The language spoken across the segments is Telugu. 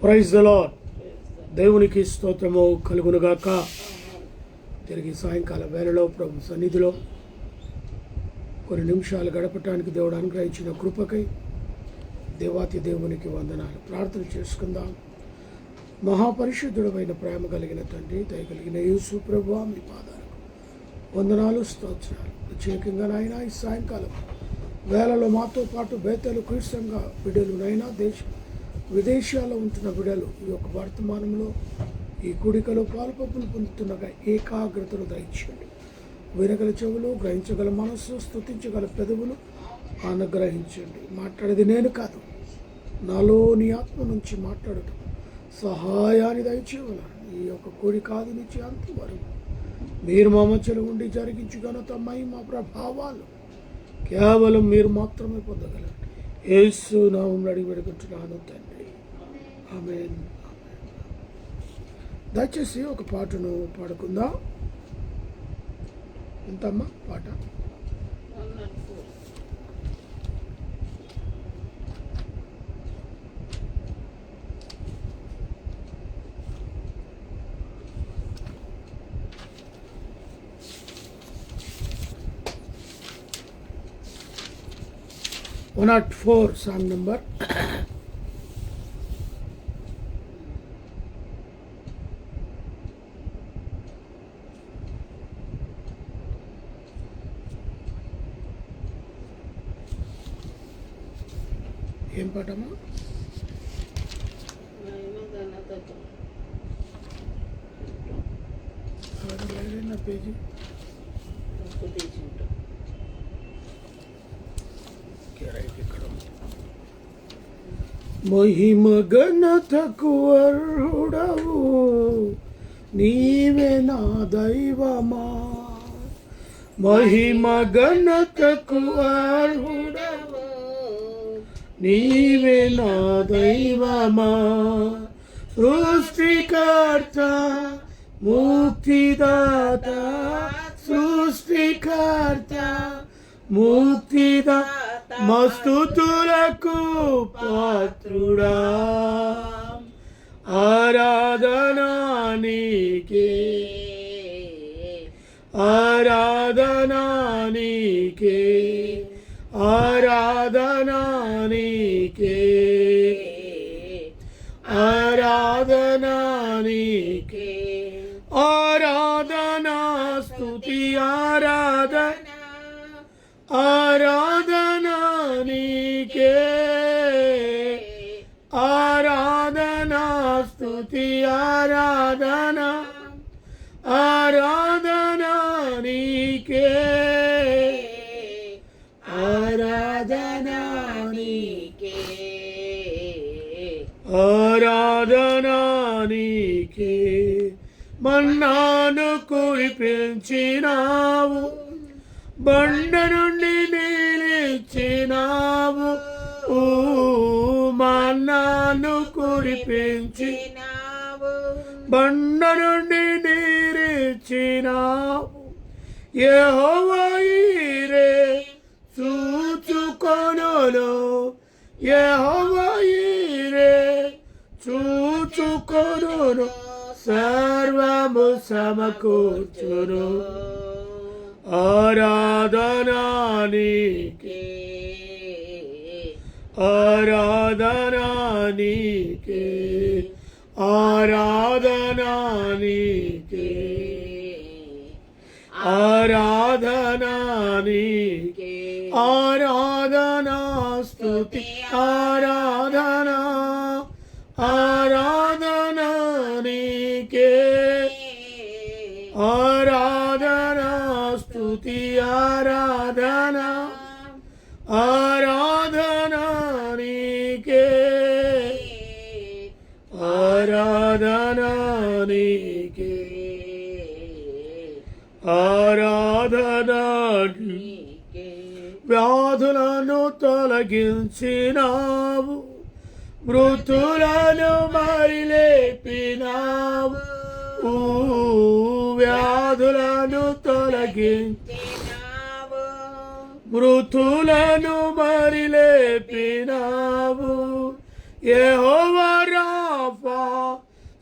Praise the lord. దేవునికి స్తోత్రము కలుగునుగాక. తిరిగి సాయంకాల వేళలో ప్రభు సన్నిధిలో కొన్ని నిమిషాలు గడపటానికి దేవుడు అనుగ్రహించిన కృపకై దేవాతి దేవునికి వందనాలు. ప్రార్థన చేసుకుందాం. మహాపరిశుద్ధుడమైన ప్రేమ కలిగిన తండ్రి, దయగలిగిన యేసు ప్రభువా, మీ పాదాలకు వందనాలు, స్తోత్రాలు. ప్రత్యేకంగా నాయన ఈ సాయంకాలం వేళలో మాతో పాటు బేతలు క్రీస్తంగా బిడ్డలు నైనా విదేశాల్లో ఉంటున్న బిడ్డలు ఈ యొక్క వర్తమానంలో ఈ కూడికలో పాలుపప్పులు పొందుతున్నగా ఏకాగ్రతను దయచేయండి. వినగల చెవులు, గ్రహించగల మనస్సు, స్తుతించగల పెదవులు అనుగ్రహించండి. మాట్లాడేది నేను కాదు, నాలో నీ ఆత్మ నుంచి మాట్లాడటం సహాయాన్ని దయచేయగలను. ఈ యొక్క కూడిక ఆది నుంచి అంతం వరకు మీరు మా మధ్యలో ఉండి జరిగించు ఘనత, మహిమ, ప్రభావాలు కేవలం మీరు మాత్రమే పొందగలరు. యేసు నామములో అడిగి వేడుకుంటున్నాను తండ్రి, ఆమేన్. దయచేసి ఒక పాటను పాడుకుందాం. ఎంతమ్మా పాట? (104) సాంగ్ నంబర్. ఏం పాటమ్మా? నా పేజీ మహిమ ఘనతకు అర్హుడవు నీవే నా దైవమా. మహిమ ఘనతకు అర్హుడవు నీవే నా దైవమా. సృష్టికర్త, ముక్తిదాత, సృష్టికర్త, ముక్తిదాత, మస్తుతులకు పాత్రుడా. ఆరాధనా నీకే, ఆరాధనా నీకే, ఆరాధనా నీకే, ఆరాధనా నీకే, ఆరాధనా స్తుతి, ఆరాధన, ఆరాధనా నీకే, ఆరాధనా స్తుతి, ఆరాధనా, ఆరాధనా నీకే, ఆరాధనా నీకే, ఆరాధనా నీకే. మన్నాను కురిపించినావు, బండ నుండి నీలిచ్చినావు. మన్నాను కురిపించినావు, బండ నుండి నీరిచ్చినావు. యెహోవా ఈరే చూచుకొనును, యెహోవా ఈరే చూచుకొనును, సర్వము సమకూర్చును. ఆరాధనా నీకే, ఆరాధనా నీకే, ఆరాధనా నీకే, ఆరాధనా నీకే, ఆరాధనా స్తుతి, ఆరాధనా, ఆరాధనా నీకే, ఆరాధనా స్తుతి, ఆరాధనా, ఆరాధనా నీకే, ఆరాధనా నీకే, ఆరాధనా నీకే. వ్యాధులను తొలగించినావు, మృతులను మరి లేపినావు. వ్యాధులను తొలగించినావు, మృతులను మరి లేపినావు. యెహోవా రాఫా రాఫా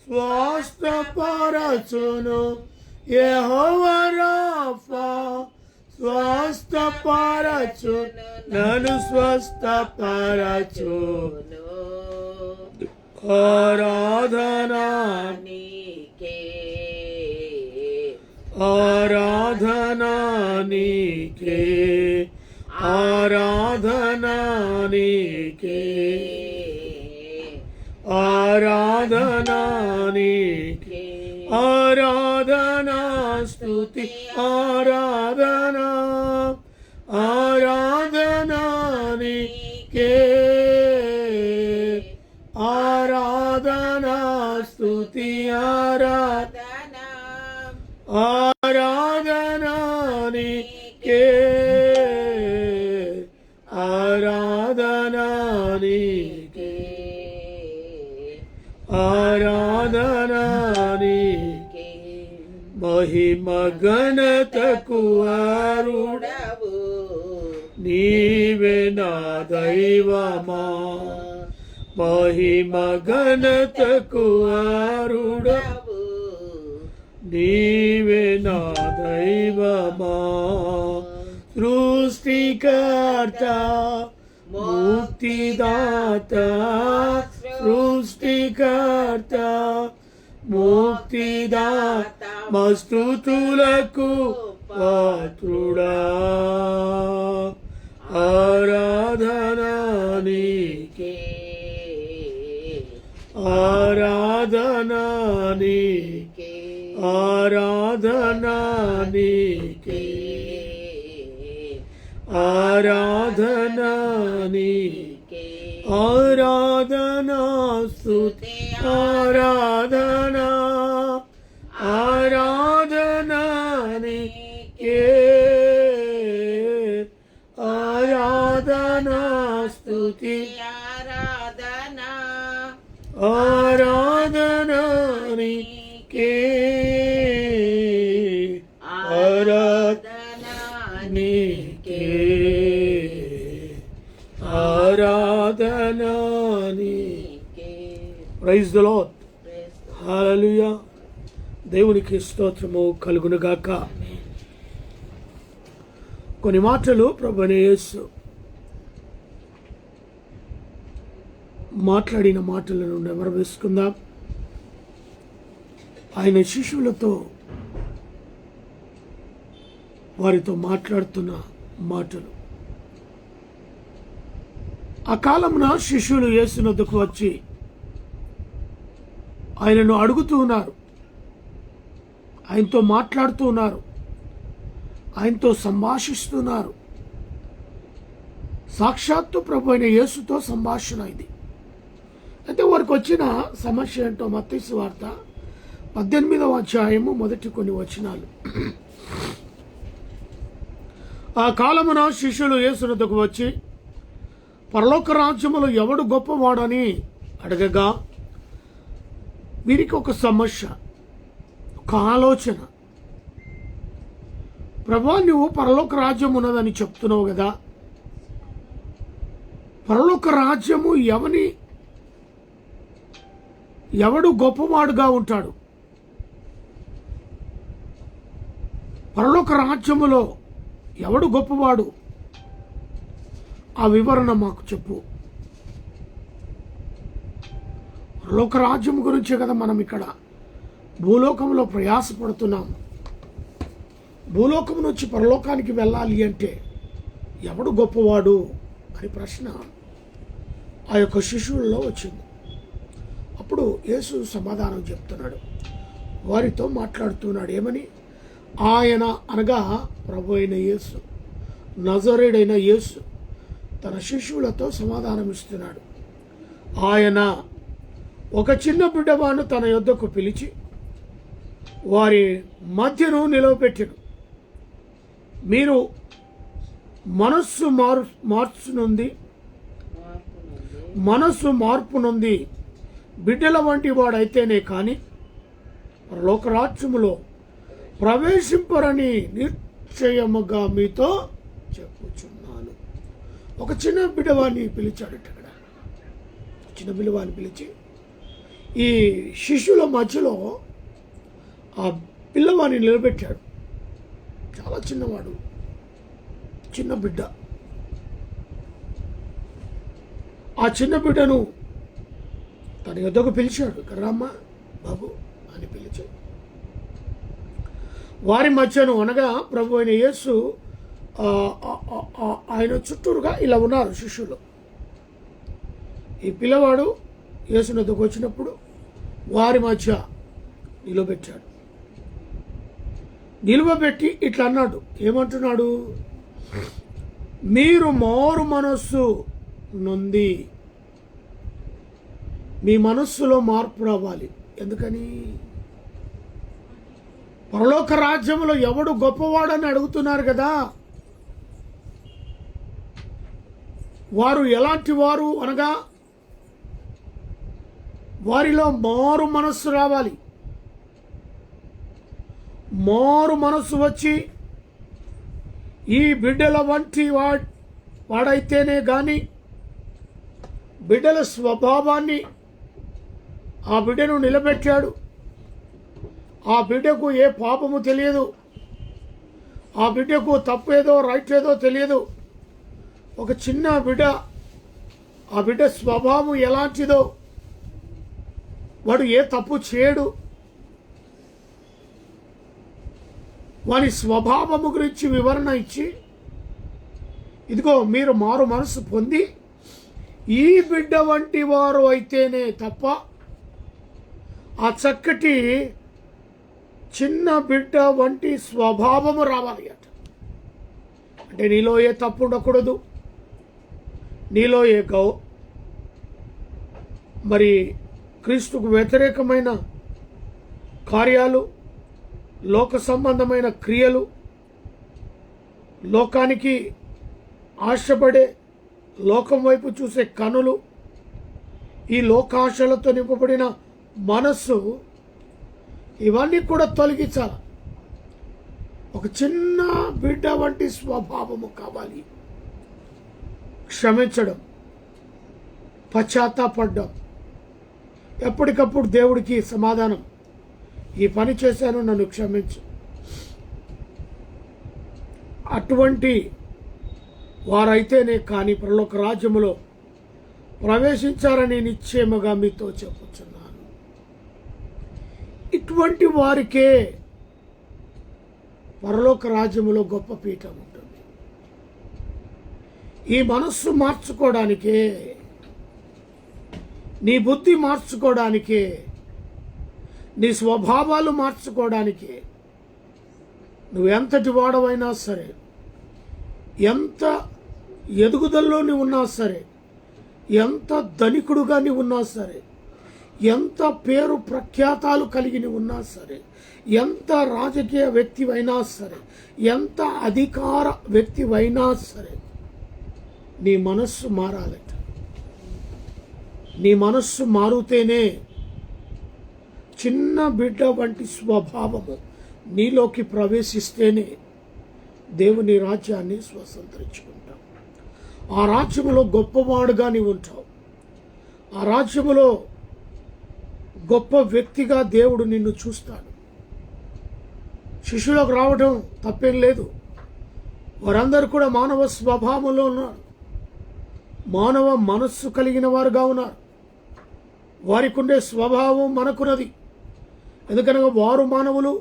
స్వస్థపరచును, యెహోవా రాఫా స్వస్థపరచు, నన్ను స్వస్థపరచును. ఆరాధనా నీకే, ఆరాధనా నీకే, ఆరాధనా నీకే, ఆరాధనా నీకే, ఆరాధనా స్తుతి ఆరాధనా, ఆరాధనా నీకే, ఆరాధనా స్తుతి ఆరాధనా, ఆరాధనా నీకే, ఆరాధనా నీకే, ఆరాధనా నీకే. మహిమ ఘనతకు అరుడవు నీవే నా దైవమా, మహిమ ఘనతకు అరుడవు నీవే నా దైవమా. సృష్టికర్త ముక్తిదాత, సృష్టికర్త ముక్తిదాత, మస్తుతులకు పాత్రుడా, ఆరాధనా నీకే, ఆరాధనా నీకే, ఆరాధనా నీకే, ఆరాధనా నీకే, ఆరాధనా స్తుతి ఆరాధనా, ఆరాధనా నీకే, ఆరాధనా స్తుతి ఆరాధనా, ఆరాధనా నీకే, ఆరాధనా నీకే, ఆరాధనా నీకే. Praise the Lord. హల్లెలూయా. దేవునికి స్తోత్రము కలుగునుగాక. కొన్ని మాటలు ప్రభువైన యేసు మాట్లాడిన మాటలను నెమరవేసుకుందాం. ఆయన శిష్యులతో వారితో మాట్లాడుతున్న మాటలు. ఆ కాలమున శిష్యులు యేసు వద్దకు వచ్చి ఆయనను అడుగుతూ ఉన్నారు, ఆయనతో మాట్లాడుతూ ఉన్నారు, ఆయనతో సంభాషిస్తున్నారు. సాక్షాత్తు ప్రభు అయిన యేసుతో సంభాషణ ఇది. అయితే వారికి వచ్చిన సమస్య ఏంటో మత్తయి సువార్త 18వ అధ్యాయము మొదటి కొన్ని వచనాలు. ఆ కాలమున శిష్యులు యేసు వద్దకు వచ్చి పరలోక రాజ్యములో ఎవడు గొప్పవాడని అడగగా వీరికి ఒక సమస్య, ఒక ఆలోచన. ప్రభా, నువ్వు పరలోక రాజ్యం ఉన్నదని చెప్తున్నావు కదా, పరలోక రాజ్యము ఎవడు గొప్పవాడుగా ఉంటాడు? పరలోక రాజ్యములో ఎవడు గొప్పవాడు? ఆ వివరణ మాకు చెప్పు. పరలోక రాజ్యం గురించే కదా మనం ఇక్కడ భూలోకంలో ప్రయాసపడుతున్నాం. భూలోకం నుంచి పరలోకానికి వెళ్ళాలి అంటే ఎవడు గొప్పవాడు అని ప్రశ్న ఆ యొక్క శిష్యుల్లో వచ్చింది. అప్పుడు యేసు సమాధానం చెప్తున్నాడు, వారితో మాట్లాడుతున్నాడు. ఏమని? ఆయన అనగా ప్రభు అయిన యేసు, నజరేయుడైన యేసు తన శిష్యులతో సమాధానం ఇస్తున్నాడు. ఆయన ఒక చిన్న బిడ్డవాను తన యొద్దకు పిలిచి వారి మధ్యను నిలవబెట్టెను. మీరు మనస్సు మార్పునుంది బిడ్డల వంటి వాడైతేనే కానీ పరలోకరాజ్యములో ప్రవేశింపరని నిశ్చయముగా మీతో చెప్పుచున్నాను. ఒక చిన్న బిడ్డవాన్ని పిలిచాడట. అక్కడ చిన్న బిడ్డవాన్ని పిలిచి ఈ శిష్యుల మధ్యలో ఆ పిల్లవాడిని నిలబెట్టాడు. చాలా చిన్నవాడు, చిన్న బిడ్డ. ఆ చిన్న బిడ్డను తన యొద్దకు పిలిచాడు. రమ్మా బాబు అని పిలిచాడు. వారి మధ్యను అనగా ప్రభు అయిన యేసు ఆయన చుట్టూరుగా ఇలా ఉన్నారు శిష్యులు. ఈ పిల్లవాడు యేసు వద్దకు వచ్చినప్పుడు వారి మధ్య నిలబెట్టాడు. నిలువబెట్టి ఇట్లా అన్నాడు. ఏమంటున్నాడు? మీరు మారు మనస్సు నొంది, మీ మనస్సులో మార్పు రావాలి. ఎందుకని? పరలోక రాజ్యంలో ఎవడు గొప్పవాడని అడుగుతున్నారు కదా. వారు ఎలాంటి వారు అనగా వారిలో మారు మనస్సు రావాలి. మారు మనస్సు వచ్చి ఈ బిడ్డల వంటి వాడైతేనే కానీ బిడ్డల స్వభావాన్ని ఆ బిడ్డను నిలబెట్టాడు. ఆ బిడ్డకు ఏ పాపము తెలియదు. ఆ బిడ్డకు తప్పేదో రైట్ ఏదో తెలియదు. ఒక చిన్న బిడ్డ, ఆ బిడ్డ స్వభావం ఎలాంటిదో, వాడు ఏ తప్పు చేయడు. వాని స్వభావము గురించి వివరణ ఇచ్చి, ఇదిగో మీరు మారు మనసు పొంది ఈ బిడ్డ వంటి వారు అయితేనే తప్ప ఆ చక్కటి చిన్న బిడ్డ వంటి స్వభావము రావాలి అట. అంటే నీలో ఏ తప్పు ఉండకూడదు, నీలో ఏ మరి క్రీస్తుకు వ్యతిరేకమైన కార్యాలు, లోక సంబంధమైన క్రియలు, లోకానికి ఆశపడే, లోకం వైపు చూసే కనులు, ఈ లోకాశలతో నింపబడిన మనస్సు, ఇవన్నీ కూడా తొలగించాలి. ఒక చిన్న బిడ్డ వంటి స్వభావము కావాలి. క్షమించడం, పశ్చాత్తాపడడం, ఎప్పటికప్పుడు దేవుడికి సమాధానం, ఈ పని చేశాను, నన్ను క్షమించు. అటువంటి వారైతేనే కానీ పరలోక రాజ్యములో ప్రవేశించారని నిశ్చయముగా మీతో చెప్పుచున్నాను. ఇటువంటి వారికే పరలోక రాజ్యములో గొప్ప పీఠం ఉంటుంది. ఈ మనస్సు మార్చుకోవడానికే, నీ బుద్ధి మార్చుకోవడానికే, నీ స్వభావాలు మార్చుకోవడానికి, నువ్వు ఎంతటి వాడవైనా సరే, ఎంత ఎదుగుదలలో నీవు ఉన్నా సరే, ఎంత ధనికుడుగా నీవు ఉన్నా సరే, ఎంత పేరు ప్రఖ్యాతాలు కలిగి ఉన్నా సరే, ఎంత రాజకీయ వ్యక్తివైనా సరే, ఎంత అధికార వ్యక్తివైనా సరే, నీ మనస్సు మారాలట. నీ మనస్సు మారుతేనే చిన్న బిడ్డ వంటి స్వభావము నీలోకి ప్రవేశిస్తేనే దేవుని రాజ్యాన్ని స్వతంత్రించుకుంటావు. ఆ రాజ్యములో గొప్పవాడుగా నీవు ఉంటావు. ఆ రాజ్యములో గొప్ప వ్యక్తిగా దేవుడు నిన్ను చూస్తాడు. శిష్యులకు రావడం తప్పేం లేదు. వారందరూ కూడా మానవ స్వభావంలో ఉన్నారు, మానవ మనస్సు కలిగిన వారుగా ఉన్నారు. వారికి ఉండే స్వభావం మనకున్నది. ఎందుకనగా వారు మానవులు,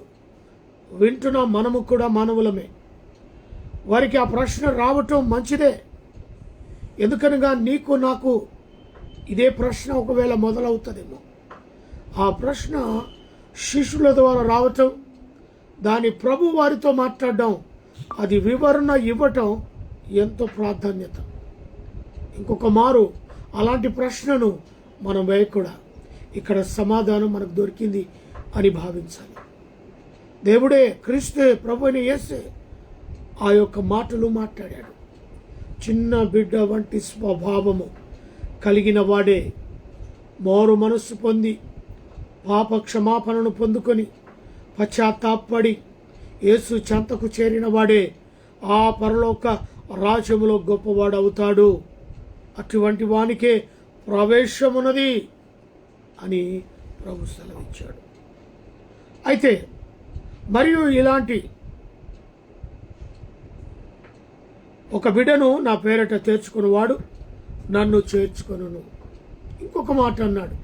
వింటున్న మనము కూడా మానవులమే. వారికి ఆ ప్రశ్న రావటం మంచిదే. ఎందుకనగా నీకు నాకు ఇదే ప్రశ్న ఒకవేళ మొదలవుతుందేమో. ఆ ప్రశ్న శిష్యుల ద్వారా రావటం, దాని ప్రభు వారితో మాట్లాడడం, అది వివరణ ఇవ్వటం ఎంతో ప్రాధాన్యత. ఇంకొక మారు అలాంటి ప్రశ్నను మనం వేయకూడదు. ఇక్కడ సమాధానం మనకు దొరికింది అని భావించాలి. దేవుడే, క్రీస్తే, ప్రభువైన యేసే ఆ యొక్క మాటలు మాట్లాడాడు. చిన్న బిడ్డ వంటి స్వభావము కలిగిన వాడే మారు మనస్సు పొంది పాప క్షమాపణను పొందుకొని పశ్చాత్తాపడి యేసు చెంతకు చేరిన వాడే ఆ పరలోక రాజ్యములో గొప్పవాడవుతాడు. అటువంటి వానికే ప్రవేశమున్నది అని ప్రభు సెలవిచ్చాడు. అయితే మరియు ఇలాంటి ఒక బిడ్డను నా పేరట చేర్చుకున్నవాడు నన్ను చేర్చుకొనును. ఇంకొక మాట అన్నాడు,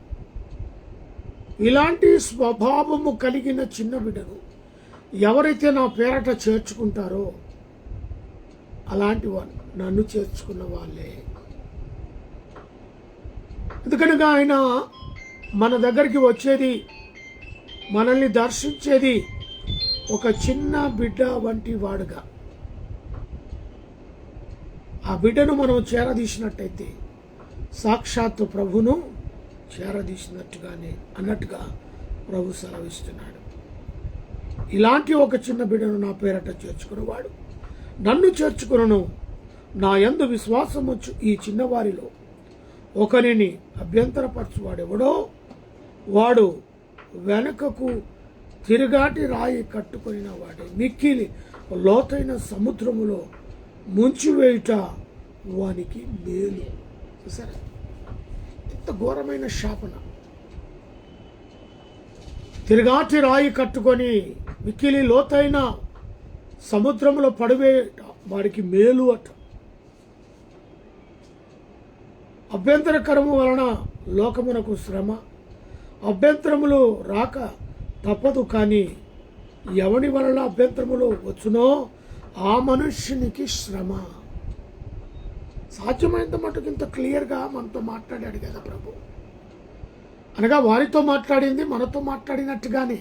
ఇలాంటి స్వభావము కలిగిన చిన్న బిడ్డను ఎవరైతే నా పేరట చేర్చుకుంటారో అలాంటి వాళ్ళు నన్ను చేర్చుకున్న వాళ్ళే. ఎందుకనగా ఆయన మన దగ్గరికి వచ్చేది, మనల్ని దర్శించేది ఒక చిన్న బిడ్డ వంటి వాడుగా. ఆ బిడ్డను మనం చేరదీసినట్టయితే సాక్షాత్తు ప్రభును చేరదీసినట్టుగానే అన్నట్టుగా ప్రభు సెలవిస్తున్నాడు. ఇలాంటి ఒక చిన్న బిడ్డను నా పేరట చేర్చుకునేవాడు నన్ను చేర్చుకును. నా యందు విశ్వాసముచ్చు ఈ చిన్నవారిలో ఒకరిని అభ్యంతరపరచువాడెవడో వాడు వెనుకకు తిరుగాటి రాయి కట్టుకొనిన వాడే మిక్కిలి లోతైన సముద్రములో ముంచివేయుట వానికి మేలు. సరే, ఎంత ఘోరమైన శాపన. తిరుగాటి రాయి కట్టుకొని మిక్కిలి లోతైన సముద్రంలో పడివేయుట వాడికి మేలు అట. అభ్యంతరకరము వలన లోకమునకు శ్రమ, అభ్యంతరములు రాక తప్పదు. కానీ ఎవని వలన అభ్యంతరములు వచ్చునో ఆ మనుష్యునికి శ్రమ. సాధ్యమైనంత మటుకు ఇంత క్లియర్గా మనతో మాట్లాడాడు కదా ప్రభు. అనగా వారితో మాట్లాడింది మనతో మాట్లాడినట్టుగానే,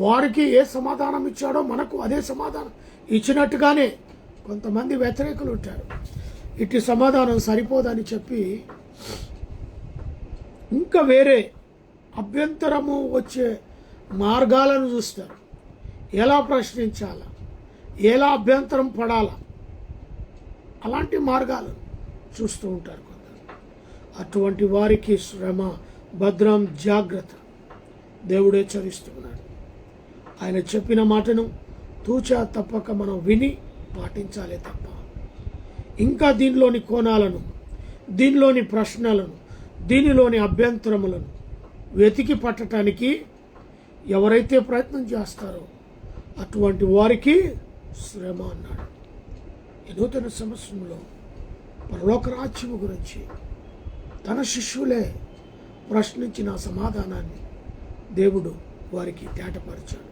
వారికి ఏ సమాధానం ఇచ్చాడో మనకు అదే సమాధానం ఇచ్చినట్టుగానే. కొంతమంది వ్యతిరేకులు ఉంటారు, ఇటు సమాధానం సరిపోదని చెప్పి ఇంకా వేరే అభ్యంతరము వచ్చే మార్గాలను చూస్తారు. ఎలా ప్రశ్నించాలా, ఎలా అభ్యంతరం పడాలా, అలాంటి మార్గాలు చూస్తూ ఉంటారు కొందరు. అటువంటి వారికి శ్రమ, భద్రం, జాగ్రత్త దేవుడు హెచ్చరిస్తున్నాడు. ఆయన చెప్పిన మాటను తూచా తప్పక మనం విని పాటించాలే తప్ప ఇంకా దీనిలోని కోణాలను, దీనిలోని ప్రశ్నలను, దీనిలోని అభ్యంతరములను వెతికి పట్టడానికి ఎవరైతే ప్రయత్నం చేస్తారో అటువంటి వారికి శ్రమ అన్నాడు. ఈ నూతన సంవత్సరంలో పరలోక రాజ్యము గురించి తన శిష్యులే ప్రశ్నించిన సమాధానాన్ని దేవుడు వారికి తేటపరిచాడు.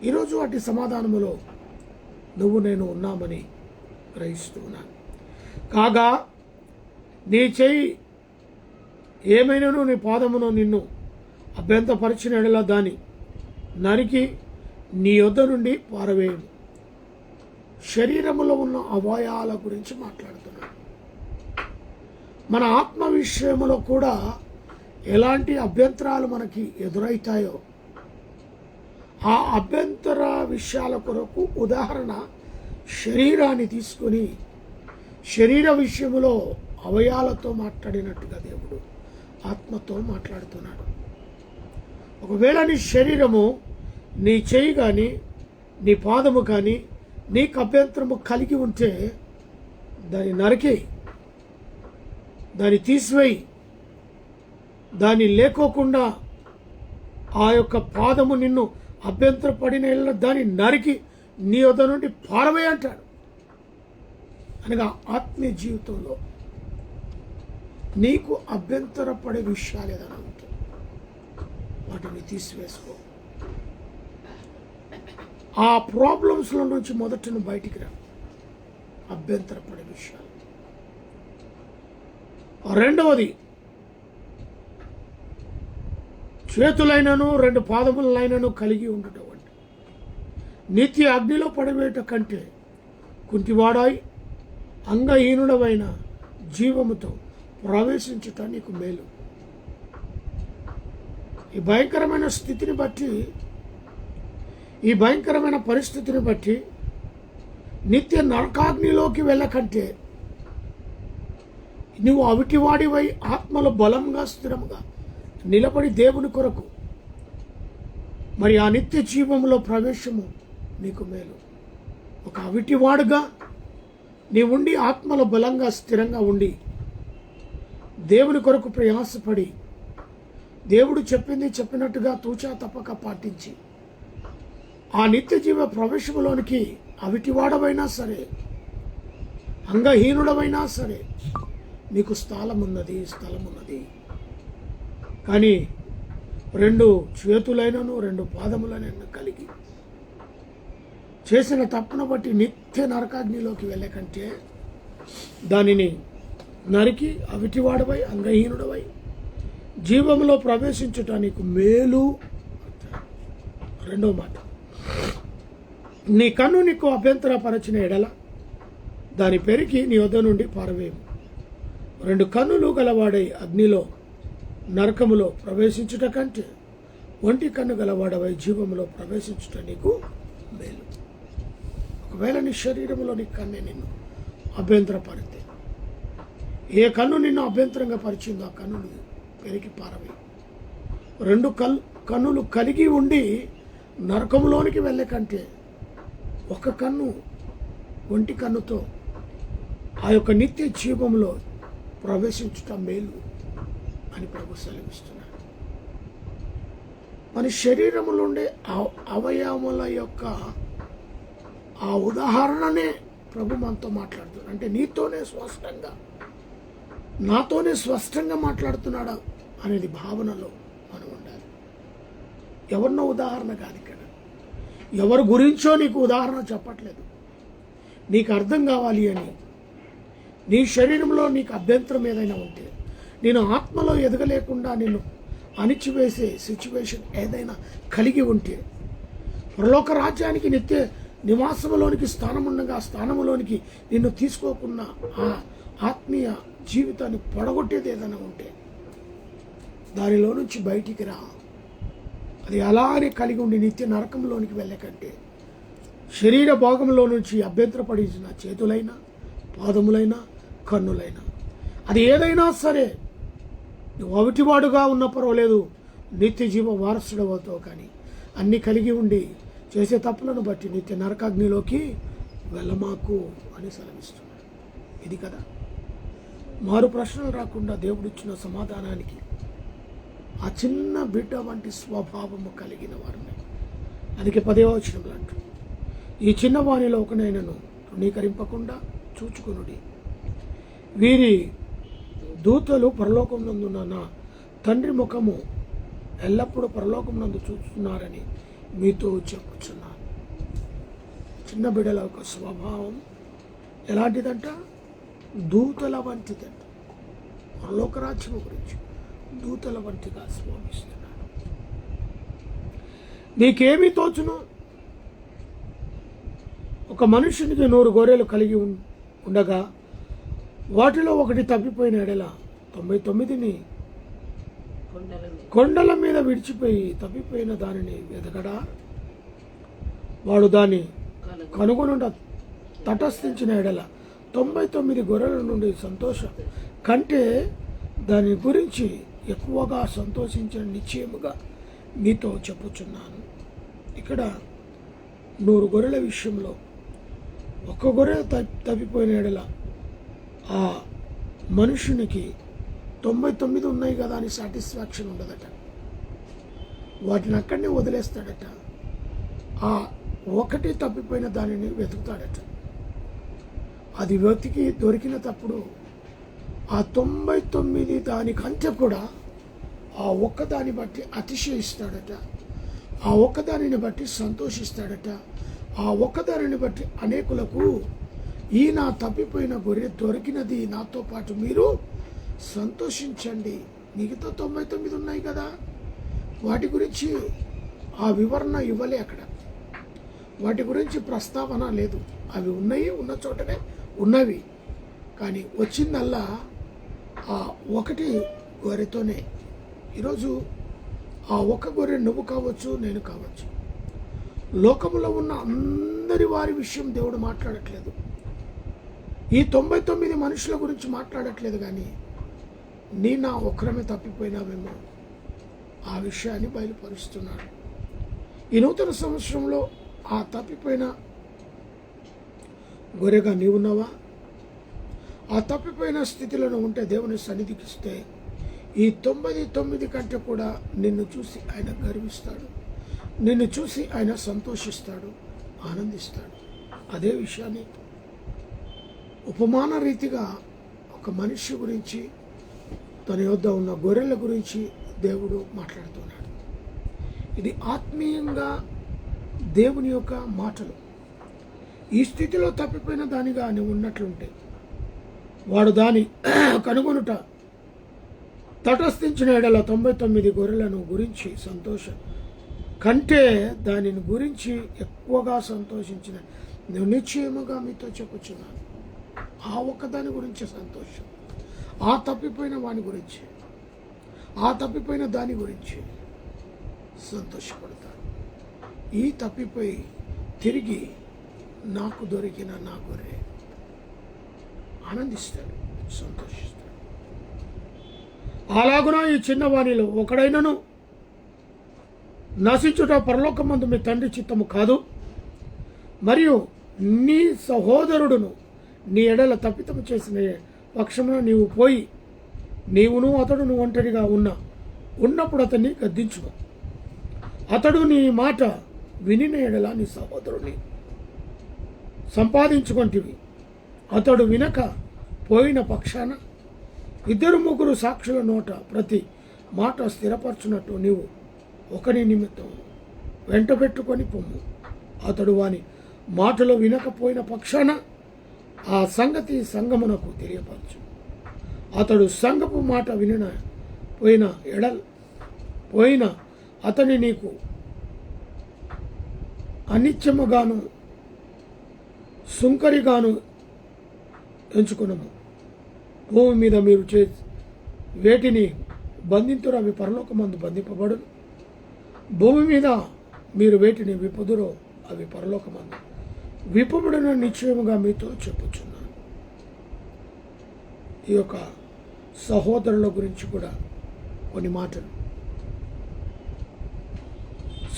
ఈరోజు అటు సమాధానములో నువ్వు నేను ఉన్నామని గ్రహిస్తూ ఉన్నాను. కాగా నీ చెయ్యి ఏమైనాను నీ పాదమును నిన్ను అభ్యంతరపరిచిన ఎడల దాన్ని నరికి నీ యొద్ద నుండి పారవేయము. శరీరములో ఉన్న అవయవాల గురించి మాట్లాడుతున్నాడు. మన ఆత్మ విషయంలో కూడా ఎలాంటి అభ్యంతరాలు మనకి ఎదురవుతాయో ఆ అభ్యంతర విషయాల కొరకు ఉదాహరణ శరీరాన్ని తీసుకొని శరీర విషయంలో అవయవాలతో మాట్లాడినట్టుగా దేవుడు ఆత్మతో మాట్లాడుతున్నాడు. ఒకవేళ నీ శరీరము, నీ చెయ్యి కానీ నీ పాదము కానీ నీకు అభ్యంతరము కలిగి ఉంటే దాన్ని నరికి, దాన్ని తీసివేయి. దాన్ని లేకోకుండా ఆ యొక్క పాదము నిన్ను అభ్యంతరపడిన దాన్ని నరికి నీ వద్ద నుండి పారవేయి అంటాడు. అనగా ఆత్మీయ జీవితంలో నీకు అభ్యంతరపడే విషయాలు ఏదైనా ఉంటే వాటిని తీసివేసుకో. ఆ ప్రాబ్లమ్స్లో నుంచి మొదట బయటికి రా. అభ్యంతరపడే విషయాలు. రెండవది, చేతులైనను రెండు పాదములైనను కలిగి ఉండటం అంటే నిత్య అగ్నిలో పడవేట కంటే కుంటివాడాయి అంగహీనుడవైన జీవముతో ప్రవేశించుట నీకు మేలు. ఈ భయంకరమైన స్థితిని బట్టి, ఈ భయంకరమైన పరిస్థితిని బట్టి నిత్య నరకాగ్నిలోకి వెళ్ళకంటే నువ్వు అవిటివాడివై ఆత్మలో బలంగా స్థిరముగా నిలబడి దేవుని కొరకు మరి ఆ నిత్య జీవంలో ప్రవేశము నీకు మేలు. ఒక అవిటివాడుగా నీవుండి ఆత్మలో బలంగా స్థిరంగా ఉండి దేవుని కొరకు ప్రయాసపడి దేవుడు చెప్పినట్టుగా తూచా తప్పక పాటించి ఆ నిత్య జీవ ప్రవేశంలోనికి అవిటివాడవైనా సరే, అంగహీనుడవైనా సరే నీకు స్థలం ఉన్నది. కానీ 2 చేతులైనను 2 పాదములైనను కలిగి చేసిన తప్పును బట్టి నిత్య నరకాగ్నిలోకి వెళ్ళే కంటే దానిని నరికి అవిటివాడవై అంగహీనుడవై జీవంలో ప్రవేశించటానికి మేలు. రెండో మాట, నీ కన్ను నీకు అభ్యంతరపరచిన ఎడల దాని పెరికి నీ వద్ద నుండి పారవేయము. 2 కన్నులు గలవాడై అగ్నిలో నరకములో ప్రవేశించుట కంటే ఒంటి కన్ను గలవాడవై జీవములో ప్రవేశించుట నీకు మేలు. ఒకవేళ నీ శరీరంలో నీ కన్నే నిన్ను అభ్యంతరపరితే, ఏ కన్ను నిన్ను అభ్యంతరంగా పరిచిందో ఆ కన్నుని పెరికి పారవే. 2 కన్నులు కలిగి ఉండి నరకంలోనికి వెళ్ళే కంటే ఒక కన్ను ఒంటి కన్నుతో ఆ యొక్క నిత్య జీవంలో ప్రవేశించుట మేలు అని ప్రభు సెలవిస్తున్నాడు. మన శరీరంలో ఉండే అవయవముల యొక్క ఆ ఉదాహరణనే ప్రభు మనతో మాట్లాడుతున్నాడు. అంటే నీతోనే స్పష్టంగా, నాతోనే స్పష్టంగా మాట్లాడుతున్నాడా అనేది భావనలో మనం ఉండాలి. ఎవరినో ఉదాహరణ కాదు ఇక్కడ, ఎవరి గురించో నీకు ఉదాహరణ చెప్పట్లేదు. నీకు అర్థం కావాలి అని, నీ శరీరంలో నీకు అభ్యంతరం ఏదైనా ఉంటే, నేను ఆత్మలో ఎదగలేకుండా నిన్ను అణిచివేసే సిచ్యువేషన్ ఏదైనా కలిగి ఉంటే, పరలోక రాజ్యానికి నిత్య నివాసంలోనికి స్థానం ఉండగా ఆ స్థానంలోనికి నిన్ను తీసుకోకున్న ఆ ఆత్మీయ జీవితాన్ని పొడగొట్టేది ఏదైనా ఉంటే దానిలో నుంచి బయటికి రా. అది అలానే కలిగి ఉండి నిత్య నరకంలోనికి వెళ్ళే కంటే శరీర భాగంలో నుంచి అభ్యంతరపడిన చేతులైనా, పాదములైనా, కన్నులైనా, అది ఏదైనా సరే, నువ్వు అవిటివాడుగా ఉన్న పర్వాలేదు, నిత్య జీవ వారసుడు అవుతావు. కానీ అన్నీ కలిగి ఉండి చేసే తప్పులను బట్టి నిత్య నరకాగ్నిలోకి వెళ్ళమాకు అని సెలవిస్తున్నాడు. ఇది కదా మారు ప్రశ్నలు రాకుండా దేవుడిచ్చిన సమాధానానికి ఆ చిన్న బిడ్డ వంటి స్వభావము కలిగిన వారిని, అందుకే 10వ వచనంలో అంటూ, ఈ చిన్నవానిలో ఒకనైనను తృణీకరింపకుండా చూచుకొనుడి. వీరి దూతలు పరలోకమునందున్న నా తండ్రి ముఖము ఎల్లప్పుడూ పరలోకమునందు చూస్తున్నారని మీతో చెప్పుచున్నాను. చిన్న బిడ్డల యొక్క స్వభావం ఎలాంటిదంట? దూతల వంటిదంట. పరలోక రాజ్యము గురించి దూతల వంటిగా స్వామిస్తున్నాడు. నీకేమీ తోచును? ఒక మనుషునికి 100 గొర్రెలు కలిగి ఉండగా వాటిలో ఒకటి తప్పిపోయిన ఎడల 99ని కొండల మీద విడిచిపోయి తప్పిపోయిన దానిని వెతకడా? వాడు దాన్ని కనుగొనుట తటస్థించిన ఎడల 99 గొర్రెల నుండి సంతోషం కంటే దాని గురించి ఎక్కువగా సంతోషించిన నిశ్చయముగా మీతో చెప్పుచున్నాను. ఇక్కడ 100 గొర్రెల విషయంలో ఒక్క గొర్రె తప్పిపోయిన ఎడల ఆ మనుషునికి 99 ఉన్నాయి కదా అని సాటిస్ఫాక్షన్ ఉండదట. వాటిని అక్కడనే వదిలేస్తాడట. ఆ ఒకటి తప్పిపోయిన దానిని వెతుకుతాడట. అది వెతికి దొరికిన తప్పుడు ఆ 99 దానికంటే కూడా ఆ ఒక్కదాన్ని బట్టి అతిశయిస్తాడట. ఆ ఒక్కదానిని బట్టి సంతోషిస్తాడట. ఆ ఒక్కదానిని బట్టి అనేకులకు, ఈ నా తప్పిపోయిన గొర్రె దొరికినది, నాతో పాటు మీరు సంతోషించండి, మిగతా 99 ఉన్నాయి కదా, వాటి గురించి ఆ వివరణ ఇవ్వలే. అక్కడ వాటి గురించి ప్రస్తావన లేదు. అవి ఉన్నాయి, ఉన్న చోటనే ఉన్నవి. కానీ వచ్చిందల్లా ఆ ఒకటి గొర్రెతోనే. ఈరోజు ఆ ఒక్క గొర్రె నువ్వు కావచ్చు, నేను కావచ్చు. లోకములో ఉన్న అందరి వారి విషయం దేవుడు మాట్లాడట్లేదు. ఈ 99 మనుషుల గురించి మాట్లాడట్లేదు. కానీ నా ఒక్కరమే తప్పిపోయినామేమో ఆ విషయాన్ని బయలుపరుస్తున్నాడు. ఈ నూతన సంవత్సరంలో ఆ తప్పిపోయిన గొర్రెగా నీవున్నావా? ఆ తప్పిపోయిన స్థితిలో ఉంటే దేవుని సన్నిధికిస్తే ఈ 99 కంటే కూడా నిన్ను చూసి ఆయన గర్విస్తాడు, నిన్ను చూసి ఆయన సంతోషిస్తాడు, ఆనందిస్తాడు. అదే విషయాన్ని ఉపమాన రీతిగా ఒక మనిషి గురించి, తన యొద్ద ఉన్న గొర్రెల గురించి దేవుడు మాట్లాడుతున్నాడు. ఇది ఆత్మీయంగా దేవుని యొక్క మాటలు. ఈ స్థితిలో తప్పిపోయిన దానిగా నువ్వు ఉన్నట్లుంటే వాడు దాని కనుగొనుట తటస్థించిన ఎడల 99 గొర్రెలను గురించి సంతోషం కంటే దానిని గురించి ఎక్కువగా సంతోషించిన నేను నిశ్చయముగా మీతో చెప్పుచున్నాను. ఆ ఒక్కదాని గురించి సంతోషం, ఆ తప్పిపోయిన వాని గురించి, ఆ తప్పిపోయిన దాని గురించి సంతోషపడతారు. ఈ తప్పిపోయి తిరిగి నాకు దొరికిన నా గొర్రె ఆనందిస్తాడు, సంతోషిస్తాడు. అలాగున ఈ చిన్నవాణిలో ఒకడైనను నశించుట పరలోకమందు మీ తండ్రి చిత్తము కాదు. మరియు నీ సహోదరుడును నీ ఎడల తప్పితము చేసిన పక్షమున నీవు పోయి నీవును అతడును ఒంటరిగా ఉన్నప్పుడు అతన్ని గద్దించును. అతడు నీ మాట వినిన ఎడల నీ సహోదరుని సంపాదించుకొంటివి. అతడు వినక పోయిన పక్షాన 2-3 సాక్షుల నోట ప్రతి మాట స్థిరపరచునట్టు నీవు ఒకని నిమిత్తం వెంట పెట్టుకొని పొమ్ము. అతడు వాని మాటలు వినకపోయిన పక్షాన ఆ సంగతి సంగమునకు తెలియపరచు. అతడు సంగపు మాట పోయిన అతని నీకు అనిత్యముగాను సుంకరిగాను ఎంచుకున్నాము. భూమి మీద మీరు వేటిని బంధింతురో అవి పరలోకమందు బంధింపబడును. భూమి మీద మీరు వేటిని విప్పుదురో అవి పరలోకమందు విప్పుబడిన నిశ్చయముగా మీతో చెప్పుచున్నాను. ఈ యొక్క సహోదరుల గురించి కూడా కొన్ని మాటలు.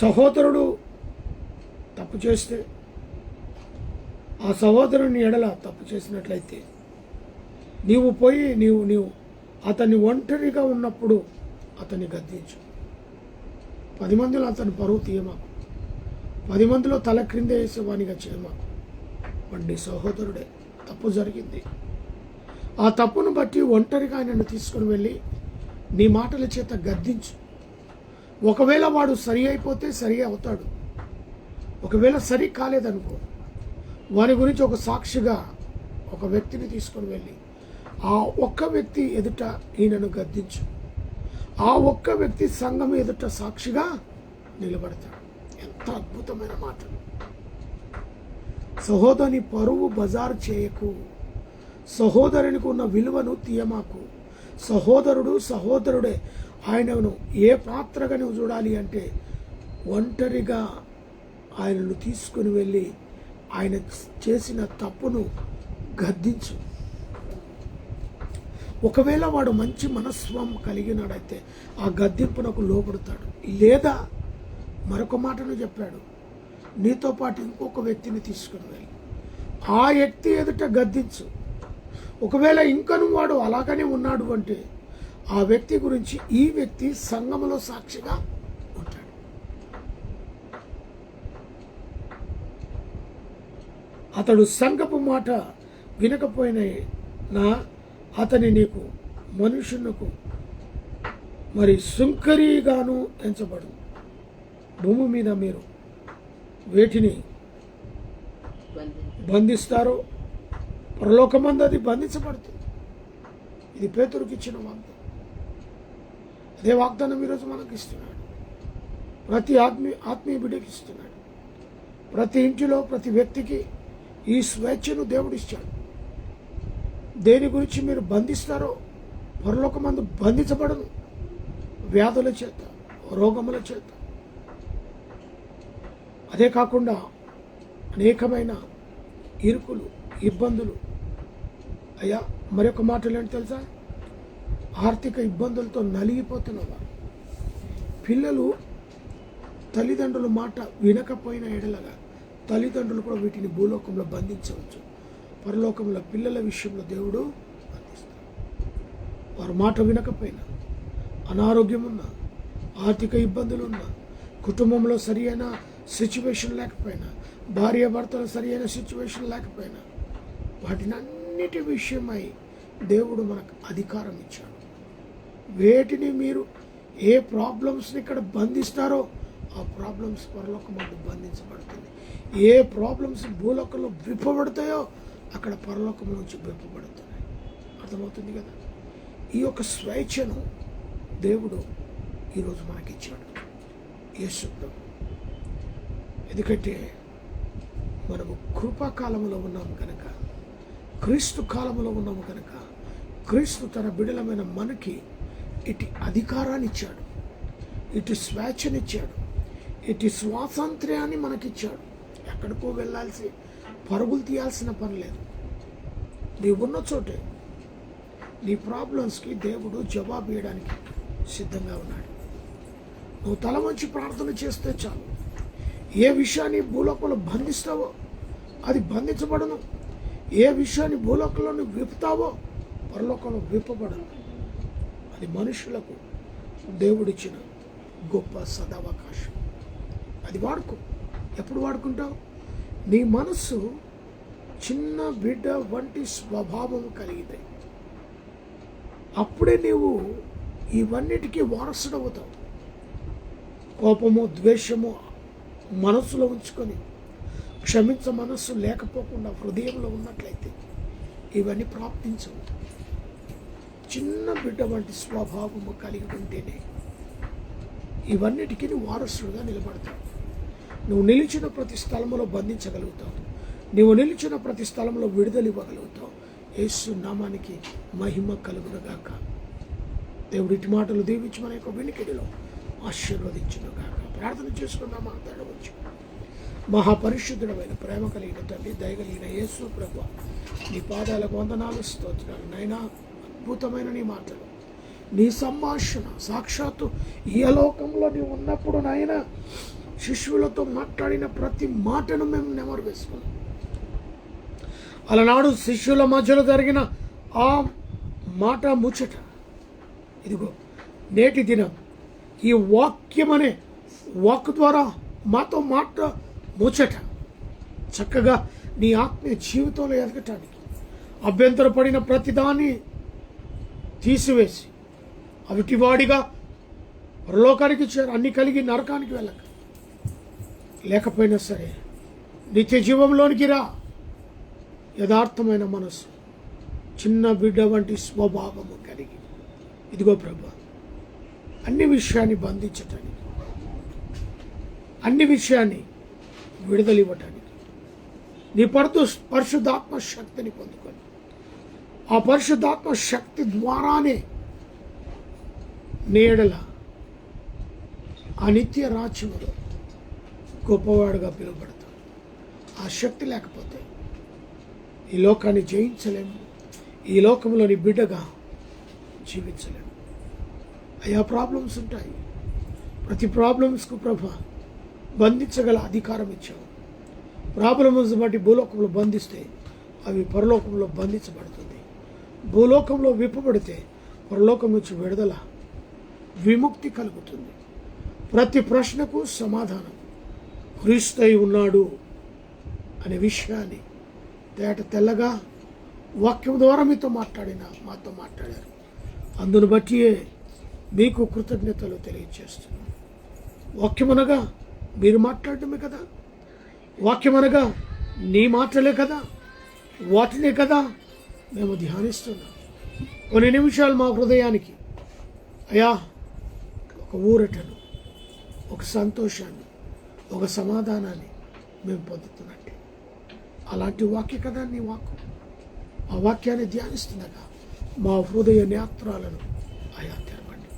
సహోదరుడు తప్పు చేస్తే, ఆ సహోదరుని ఎడల తప్పు చేసినట్లయితే నీవు పోయి నీవు అతన్ని ఒంటరిగా ఉన్నప్పుడు అతన్ని గద్దించు. 10 మందిలో అతని పరువు తీయమాకు, 10 మందిలో తల క్రింద వేసేవానిగా చేయమాకు. వాడి సహోదరుడే, తప్పు జరిగింది. ఆ తప్పును బట్టి ఒంటరిగా ఆయనను తీసుకుని వెళ్ళి నీ మాటల చేత గద్దించు. ఒకవేళ వాడు సరి అయిపోతే సరి అవుతాడు, ఒకవేళ సరి కాలేదనుకో వాని గురించి ఒక సాక్షిగా ఒక వ్యక్తిని తీసుకొని వెళ్ళి ఆ ఒక్క వ్యక్తి ఎదుట ఈయనను గద్దించు. ఆ ఒక్క వ్యక్తి సంఘం ఎదుట సాక్షిగా నిలబడతాడు. ఎంత అద్భుతమైన మాటలు. సహోదరుని పరువు బజారు చేయకు, సహోదరునికి ఉన్న విలువను తీయమాకు. సహోదరుడే. ఆయనను ఏ పాత్రగా నువ్వు చూడాలి అంటే ఒంటరిగా ఆయనను తీసుకుని వెళ్ళి ఆయన చేసిన తప్పును గద్దించు. ఒకవేళ వాడు మంచి మనస్వం కలిగినాడైతే ఆ గద్దింపునకు లోపడతాడు. లేదా మరొక మాటను చెప్పాడు, నీతో పాటు ఇంకొక వ్యక్తిని తీసుకుని వెళ్ళి ఆ వ్యక్తి ఎదుట గద్దించు. ఒకవేళ ఇంకను వాడు అలాగనే ఉన్నాడు అంటే ఆ వ్యక్తి గురించి ఈ వ్యక్తి సంఘములో సాక్షిగా ఉంటాడు. అతడు సంఘపు మాట వినకపోయినా అతని నీకు మనుషునకు మరి సుంకరిగాను ఎంచబడు. భూమి మీద మీరు వేటిని బంధిస్తారో పరలోకమందు అది బంధించబడుతుంది. ఇది పేతురుకి ఇచ్చిన వాగ్దానం. అదే వాగ్దానం ఈరోజు మనకి ఇస్తున్నాడు. ప్రతి ఆత్మీయ బిడ్డకి ఇస్తున్నాడు. ప్రతి ఇంటిలో ప్రతి వ్యక్తికి ఈ స్వేచ్ఛను దేవుడిచ్చాడు. దేని గురించి మీరు బంధిస్తారో పరలోకమందు బంధించబడను. వ్యాధుల చేత, రోగముల చేత, అదే కాకుండా అనేకమైన ఇరుకులు, ఇబ్బందులు. అయ్యా మరొక మాటలు ఏంటి తెలుసా? ఆర్థిక ఇబ్బందులతో నలిగిపోతున్నవారు, పిల్లలు తల్లిదండ్రుల మాట వినకపోయిన ఎడలగా తల్లిదండ్రులు కూడా వీటిని భూలోకంలో బంధించవచ్చు. పరలోకంలో పిల్లల విషయంలో దేవుడు బంధిస్తాడు. వారు మాట వినకపోయినా అనారోగ్యం ఉన్నా, ఆర్థిక ఇబ్బందులున్నా, కుటుంబంలో సరి అయిన సిచ్యువేషన్ లేకపోయినా, భార్యాభర్తలు సరి అయిన సిచ్యువేషన్ లేకపోయినా, వాటినన్నిటి విషయమై దేవుడు మనకు అధికారం ఇచ్చాడు. వేటిని మీరు ఏ ప్రాబ్లమ్స్ని ఇక్కడ బంధిస్తారో ఆ ప్రాబ్లమ్స్ పరలోకమందు బంధించబడుతుంది. ఏ ప్రాబ్లమ్స్ భూలోకంలో విప్పబడతాయో అక్కడ పరలోకం నుంచి విప్పబడుతున్నాయి. అర్థమవుతుంది కదా? ఈ యొక్క స్వేచ్ఛను దేవుడు ఈరోజు మనకిచ్చాడు, యేసు ప్రభు. ఎందుకంటే మనము కృపాకాలంలో ఉన్నాము కనుక, క్రీస్తు కాలంలో ఉన్నాము కనుక, క్రీస్తు తన బిడలమైన మనకి ఇటు అధికారాన్ని ఇచ్చాడు, ఇటు స్వేచ్ఛనిచ్చాడు, ఇటు స్వాతంత్ర్యాన్ని మనకిచ్చాడు. ఎక్కడికో వెళ్ళాల్సి పరుగులు తీయాల్సిన పని లేదు. నీవు ఉన్న చోటే నీ ప్రాబ్లమ్స్కి దేవుడు జవాబు ఇవ్వడానికి సిద్ధంగా ఉన్నాడు. నువ్వు తల వంచి ప్రార్థన చేస్తే చాలు. ఏ విషయాన్ని భూలోకంలో బంధిస్తావో అది బంధించబడను. ఏ విషయాన్ని భూలోకంలో నువ్వు విప్పుతావో పరలోకంలో విప్పబడను. అది మనుషులకు దేవుడిచ్చిన గొప్ప సదవకాశం. అది వాడుకో. ఎప్పుడు వాడుకుంటావు? నీ మనస్సు చిన్న బిడ్డ వంటి స్వభావం కలిగితే అప్పుడే నీవు ఇవన్నిటికీ వారసుడవుతావు. కోపము, ద్వేషము మనస్సులో ఉంచుకొని క్షమించ మనస్సు లేకపోకుండా హృదయంలో ఉన్నట్లయితే ఇవన్నీ ప్రాప్తించవు. చిన్న బిడ్డ వంటి స్వభావము కలిగి ఉంటేనే ఇవన్నిటికీ నువ్వు వారసుడుగా నిలబడతావు. నువ్వు నిలిచిన ప్రతి స్థలంలో బంధించగలుగుతావు. నువ్వు నిలిచిన ప్రతి స్థలంలో విడుదల ఇవ్వగలుగుతావు. యేసు నామానికి మహిమ కలుగునుగాక. దేవుడిటి మాటలు దీవించి మన యొక్క వెనుకడిలో ఆశీర్వదించునుగాక. ప్రార్థన చేసుకున్నా మాట్లాడవచ్చు. మహాపరిశుద్ధుడమైన ప్రేమ కలిగిన తండ్రి, దయగలిగిన యేసు ప్రభువా, నీ పాదాలకు వందనాలు, స్తోత్రాలు నైనా. అద్భుతమైన నీ మాటలు, నీ సంభాషణ సాక్షాత్తు ఈ లోకంలో నీవు ఉన్నప్పుడు నాయన శిష్యులతో మాట్లాడిన ప్రతి మాటను మేము నెమరు వేసుకున్నాం. అలనాడు శిష్యుల మధ్యలో జరిగిన ఆ మాట ముచ్చట ఇదిగో నేటి దినం ఈ వాక్యం అనే వాక్ ద్వారా మాతో మాట ముచ్చట చక్కగా నీ ఆత్మీయ జీవితంలో ఎదగటానికి అభ్యంతరపడిన ప్రతిదాన్ని తీసివేసి అవిటివాడిగా పరలోకానికి చేరు, అన్ని కలిగి నరకానికి వెళ్ళక, లేకపోయినా సరే నిత్య జీవంలోనికి రా. యథార్థమైన మనసు, చిన్న బిడ్డ వంటి స్వభావము కలిగి ఇదిగో ప్రభా, అన్ని విషయాన్ని బంధించటానికి, అన్ని విషయాన్ని విడుదలివ్వటానికి నీ పరిశుద్ధాత్మ శక్తిని పొందుకొని ఆ పరిశుద్ధాత్మ శక్తి ద్వారానే నేడల ఆ నిత్య రాజ్యములో గొప్పవాడుగా పిలువబడతాం. ఆ శక్తి లేకపోతే ఈ లోకాన్ని జయించలేము, ఈ లోకంలోని బిడ్డగా జీవించలేము. అయ్యా ప్రాబ్లమ్స్ ఉంటాయి. ప్రతి ప్రాబ్లమ్స్కు ప్రభా బంధించగల అధికారం ఇచ్చావు. ప్రాబ్లమ్స్ బట్టి భూలోకంలో బంధిస్తే అవి పరలోకంలో బంధించబడుతుంది. భూలోకంలో విప్పబడితే పరలోకం నుంచి విడుదల, విముక్తి కలుగుతుంది. ప్రతి ప్రశ్నకు సమాధానం క్రీస్తు ఉన్నాడు అనే విషయాన్ని తేట తెల్లగా వాక్యం ద్వారా మాతో మాట్లాడారు. అందును బట్టియే మీకు కృతజ్ఞతలు తెలియజేస్తున్నాను. వాక్యం అనగా మీరు మాట్లాడటమే కదా, వాక్యం అనగా నీ మాటలే కదా, వాటినే కదా మేము ధ్యానిస్తున్నాం. కొన్ని నిమిషాలు మా హృదయానికి అయ్యా ఒక ఊరటను, ఒక సంతోషాన్ని, ఒక సమాధానాన్ని మేము పొందుతున్నట్టే అలాంటి వాక్య కదా నీ వాక్కు. ఆ వాక్యాన్ని ధ్యానిస్తుండగా మా హృదయ నేత్రాలను అయా తెరవండి.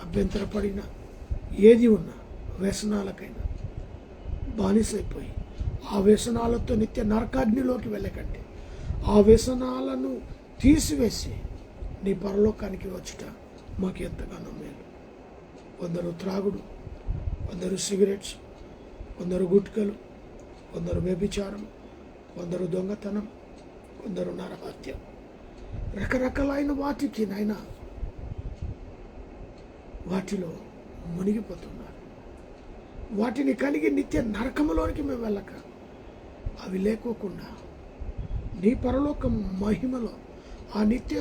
అభ్యంతరపడిన ఏది ఉన్నా వ్యసనాలకైనా బానిసైపోయి ఆ వ్యసనాలతో నిత్య నరకాగ్నిలోకి వెళ్ళకండి. ఆ వ్యసనాలను తీసివేసి నీ పరలోకానికి వచ్చుట మాకు ఎంతగానో మేలు. కొందరు త్రాగుడు, కొందరు సిగరెట్స్, కొందరు గుట్కలు, కొందరు వ్యభిచారం, కొందరు దొంగతనం, కొందరు నరహత్య, రకరకాలైన వాటికి నాయన వాటిలో మునిగిపోతున్నారు. వాటిని కలిగి నిత్య నరకములోనికి మేము వెళ్ళక అవి లేకోకుండా నీ పరలోక మహిమలో ఆ నిత్య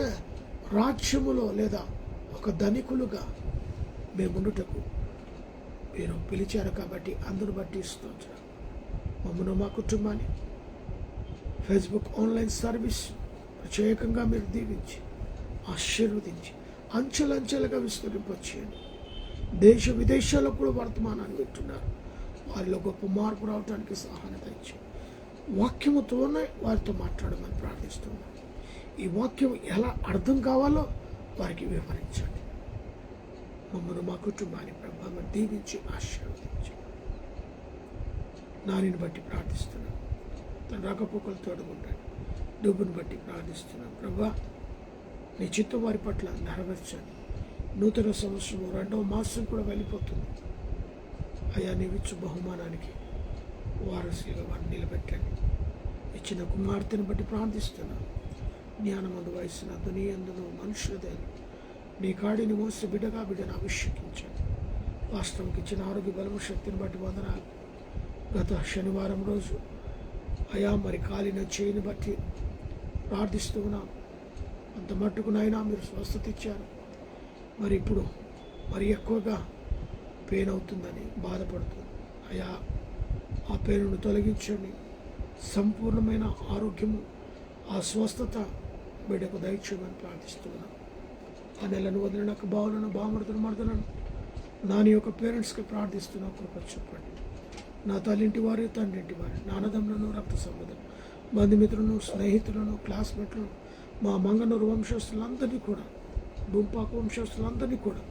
రాజ్యములో లేదా ఒక ధనికులుగా మేముండుటకు మీరు పిలిచారు. కాబట్టి అందును బట్టి స్తోత్రం. మమ్మను మా కుటుంబాన్ని ఫేస్బుక్ ఆన్లైన్ సర్వీస్ ప్రత్యేకంగా మీరు దీవించి ఆశీర్వదించి అంచెలంచెలుగా విస్తరింపచేయండి. దేశ విదేశాల్లో కూడా వర్తమానాన్ని వింటున్నారు. వారిలో గొప్ప మార్పు రావడానికి సహాయం ఇచ్చి వాక్యముతోనే వారితో మాట్లాడమని ప్రార్థిస్తున్నాను. ఈ వాక్యం ఎలా అర్థం కావాలో వారికి వివరించండి. మమ్మల్ని మా కుటుంబాన్ని ప్రభావం దీవించి ఆశీర్వదించి నానిని బట్టి ప్రార్థిస్తున్నాను. తన రాకపోకలు తోడుకుంటాను. డబ్బును బట్టి ప్రార్థిస్తున్నాను. ప్రభా నీ చిత్తం వారి పట్ల నెరవేర్చండి. నూతన సంవత్సరం 2వ మాసం కూడా వెళ్ళిపోతుంది. అయ్యా నీవిచ్చు బహుమానానికి వారసులుగా వారిని నిలబెట్టండి. ఇచ్చిన కుమార్తెను బట్టి ప్రార్థిస్తున్నాను. జ్ఞానమందు వయసున దునియందును మనుషులదే నీ కాడిని మోసి బిడ్డను అభిషేకించండి. వాస్తవంకి ఇచ్చిన ఆరోగ్య బలము శక్తిని బట్టి వందనాలు. గత శనివారం రోజు అయా మరి కాలిన చేయిని బట్టి ప్రార్థిస్తూ ఉన్నాం. అంత మట్టుకు నాయనా మీరు స్వస్థత ఇచ్చారు. మరి ఇప్పుడు మరి ఎక్కువగా పెయిన్ అవుతుందని బాధపడుతుంది. అయా ఆ పెయిన్ను తొలగించండి. సంపూర్ణమైన ఆరోగ్యము ఆ స్వస్థత బిడ్డకు దయచేయమని ప్రార్థిస్తున్నాను. ఆ నెలను వదిలినాక బావులను బామరుతులు మరుదులను నాని యొక్క పేరెంట్స్కి ప్రార్థిస్తున్నా. కృప చెప్పండి. నా తల్లింటి వారి తండ్రింటి వారి నాన్నదమ్ములను రక్త సంబంధం బంధుమిత్రులను స్నేహితులను క్లాస్మేట్లను మా మంగనూరు వంశస్థులందరినీ కూడా దుంపాకు వంశస్థులందరినీ కూడా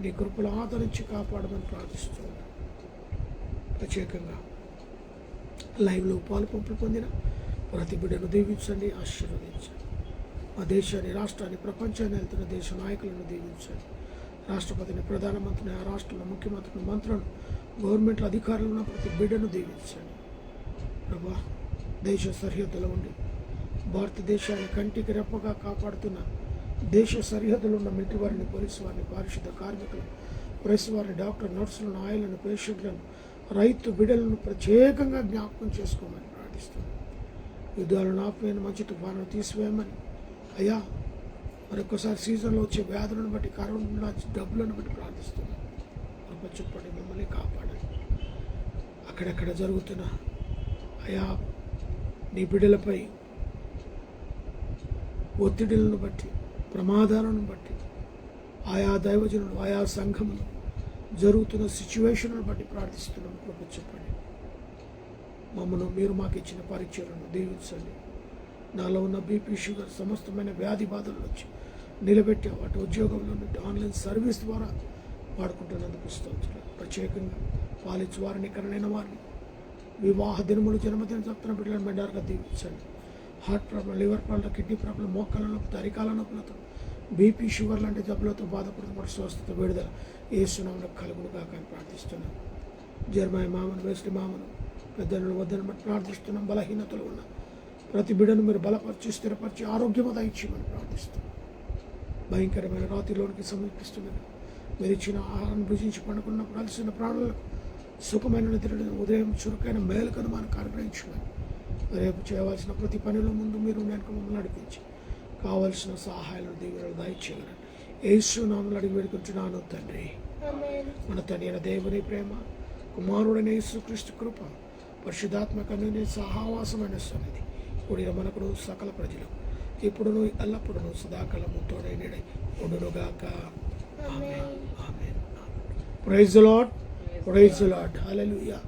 నీ కృపలు ఆదరించి కాపాడమని ప్రార్థిస్తున్నాను. ప్రత్యేకంగా లైవ్లో పాలు పంపులు పొందిన ప్రతి బిడ్డను దీవించండి, ఆశీర్వదించండి. మా దేశాన్ని రాష్ట్రాన్ని ప్రపంచాన్ని వెళ్తున్న దేశ నాయకులను దీవించండి. రాష్ట్రపతిని ప్రధానమంత్రిని ఆ రాష్ట్రంలో ముఖ్యమంత్రిని మంత్రులను గవర్నమెంట్ అధికారులను ప్రతి బిడ్డను దీవించండి. ప్రభా దేశ సరిహద్దులో ఉండి భారతదేశాన్ని కంటికి రెప్పగా కాపాడుతున్న దేశ సరిహద్దులో ఉన్న మిలిటరీ వారిని, పోలీసు వారిని, పారిశుద్ధ కార్మికులు, ప్రెస్ వారిని, డాక్టర్ నర్సులను, ఆయలను, పేషెంట్లను, రైతు బిడ్డలను ప్రత్యేకంగా జ్ఞాపకం చేసుకోమని ప్రార్థిస్తున్నాను. యుద్ధాలను ఆపేయని, మంచి తుఫాను తీసివేయమని అయ్యా మరొకసారి సీజన్లో వచ్చే వ్యాధులను బట్టి, కరోనా డబ్బులను బట్టి ప్రార్థిస్తున్నాను. చెప్పండి, మిమ్మల్ని కాపాడండి. అక్కడక్కడ జరుగుతున్న అయా నీ బిడ్డలపై ఒత్తిడిలను బట్టి, ప్రమాదాలను బట్టి, ఆయా దైవజనులు, ఆయా సంఘములు జరుగుతున్న సిచ్యువేషన్లను బట్టి ప్రార్థిస్తున్నాం. కృప చెప్పండి. మమ్మల్ని మీరు మాకు ఇచ్చిన పరిచయాలను దీవించండి. నాలో ఉన్న బీపీ, షుగర్, సమస్తమైన వ్యాధి బాధల నుంచి నిలబెట్టి వాటి ఉద్యోగంలో నుండి ఆన్లైన్ సర్వీస్ ద్వారా వాడుకుంటున్నందుకు స్తోత్రాలు. ప్రత్యేకంగా పాలించు వారిని, కరణైన వారిని, వివాహ దినములు, జన్మదిన చెప్తున్న బిడ్డలను మెండారుగా దీవించండి. Heart problem, liver problem, kidney problem, మోకాల నొప్పులతో, అరికాల నొప్పులతో, బీపీ, షుగర్ లాంటి జబ్బులతో బాధపడుతున్న స్వస్థత విడుదల ఏసునామములో కలుగును కాక అని ప్రార్థిస్తున్నాం. జర్మాయి మామను, వేస్ట్ మామను, పెద్దలను వద్దను బట్టి ప్రార్థిస్తున్నాం. బలహీనతలు ఉన్న ప్రతి బిడ్డను మీరు బలపరిచి, స్థిరపరిచి, ఆరోగ్యము దయచేయమని ప్రార్థిస్తున్నాం. భయంకరమైన రాత్రిలోనికి సమీపిస్తున్నది. మీరు ఇచ్చిన ఆహారాన్ని భుజించి పండుకున్నప్పుడు అలసిన ప్రాణులకు సుఖమైన నిద్రను, ఉదయం చురుకైన మేలుకను మనకు అనుగ్రహించమని, రేపు చేయవలసిన ప్రతి పనిలో ముందు మీరు వెనుక మమ్మల్ని నడిపించి కావలసిన సహాయాలను దీవెనలు దయచేయాలని యేసు నామములో అడిగి వేడుకుంటున్నాను తండ్రి. మన తండ్రి అయిన దేవుని ప్రేమ, కుమారుడైన యేసుక్రీస్తు కృప, పరిశుద్ధాత్మకమైన సహవాసమైన సన్నిధి కూడిన మనకును సకల ప్రజలు ఇప్పుడును ఎల్లప్పుడూ సదాకాలము తోడై నీడై ఉండునుగాక. Amen. Amen. Praise the Lord. Praise the Lord. Hallelujah.